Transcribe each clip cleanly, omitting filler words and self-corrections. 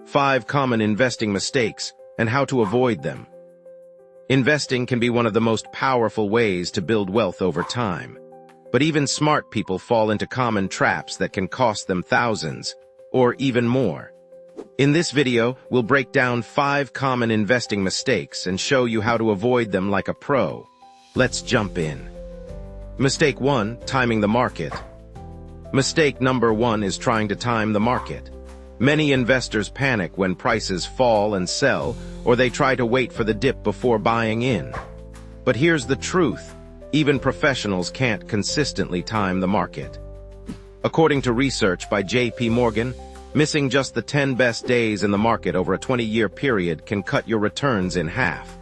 5 common investing mistakes and how to avoid them. Investing can be one of the most powerful ways to build wealth over time. But even smart people fall into common traps that can cost them thousands, or even more. In this video, we'll break down 5 common investing mistakes and show you how to avoid them like a pro. Let's jump in. Mistake 1. Timing the market. Mistake number 1 is trying to time the market. Many investors panic when prices fall and sell, or they try to wait for the dip before buying in. But here's the truth. Even professionals can't consistently time the market. According to research by J.P. Morgan, missing just the 10 best days in the market over a 20-year period can cut your returns in half.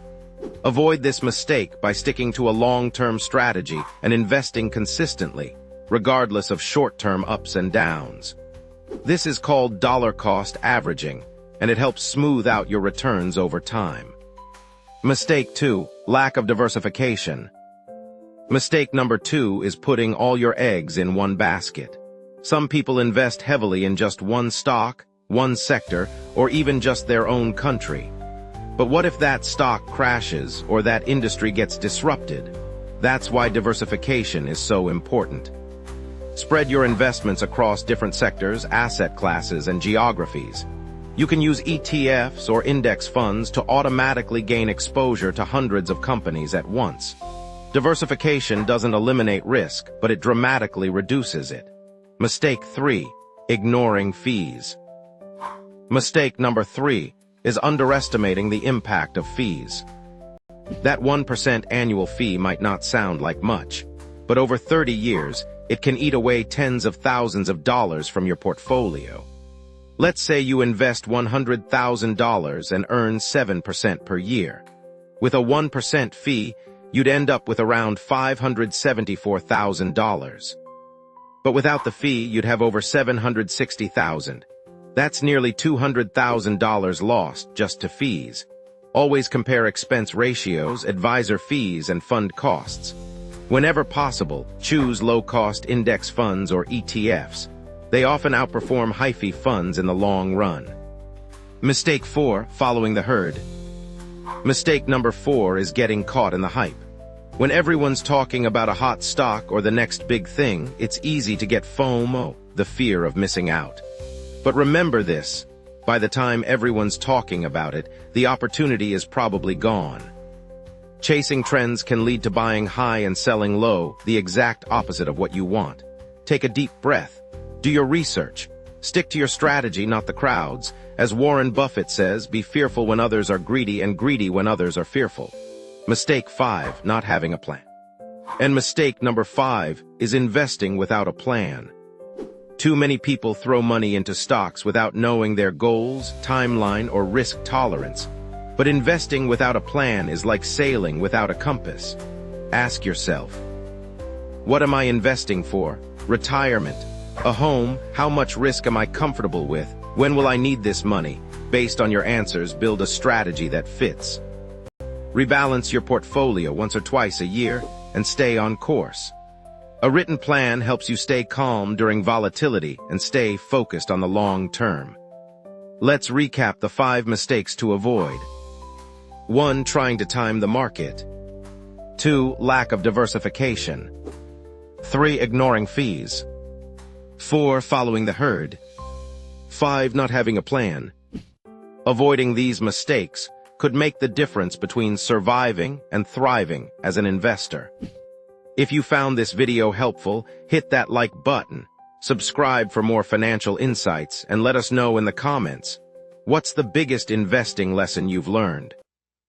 Avoid this mistake by sticking to a long-term strategy and investing consistently, regardless of short-term ups and downs. This is called dollar-cost averaging, and it helps smooth out your returns over time. Mistake 2. Lack of diversification. Mistake number 2 is putting all your eggs in one basket. Some people invest heavily in just one stock, one sector, or even just their own country. But what if that stock crashes or that industry gets disrupted? That's why diversification is so important. Spread your investments across different sectors, asset classes, and geographies. You can use ETFs or index funds to automatically gain exposure to hundreds of companies at once. Diversification doesn't eliminate risk, but it dramatically reduces it. Mistake 3. Ignoring fees. Mistake number 3 is underestimating the impact of fees. That 1% annual fee might not sound like much, but over 30 years, it can eat away tens of thousands of dollars from your portfolio. Let's say you invest $100,000 and earn 7% per year. With a 1% fee, you'd end up with around $574,000. But without the fee, you'd have over $760,000. That's nearly $200,000 lost just to fees. Always compare expense ratios, advisor fees, and fund costs. Whenever possible, choose low-cost index funds or ETFs. They often outperform high-fee funds in the long run. Mistake 4. Following the herd. Mistake number 4 is getting caught in the hype. When everyone's talking about a hot stock or the next big thing, it's easy to get FOMO, the fear of missing out. But remember this, by the time everyone's talking about it, the opportunity is probably gone. Chasing trends can lead to buying high and selling low, the exact opposite of what you want. Take a deep breath. Do your research. Stick to your strategy, not the crowds. As Warren Buffett says, be fearful when others are greedy and greedy when others are fearful. Mistake 5. Not having a plan. And mistake number 5 is investing without a plan. Too many people throw money into stocks without knowing their goals, timeline, or risk tolerance. But investing without a plan is like sailing without a compass. Ask yourself, what am I investing for? Retirement? A home? How much risk am I comfortable with? When will I need this money? Based on your answers, build a strategy that fits. Rebalance your portfolio once or twice a year and stay on course. A written plan helps you stay calm during volatility and stay focused on the long term. Let's recap the 5 mistakes to avoid. 1. Trying to time the market. 2. Lack of diversification. 3. Ignoring fees. 4. Following the herd. 5. Not having a plan. Avoiding these mistakes could make the difference between surviving and thriving as an investor. If you found this video helpful, hit that like button, subscribe for more financial insights, and let us know in the comments, what's the biggest investing lesson you've learned?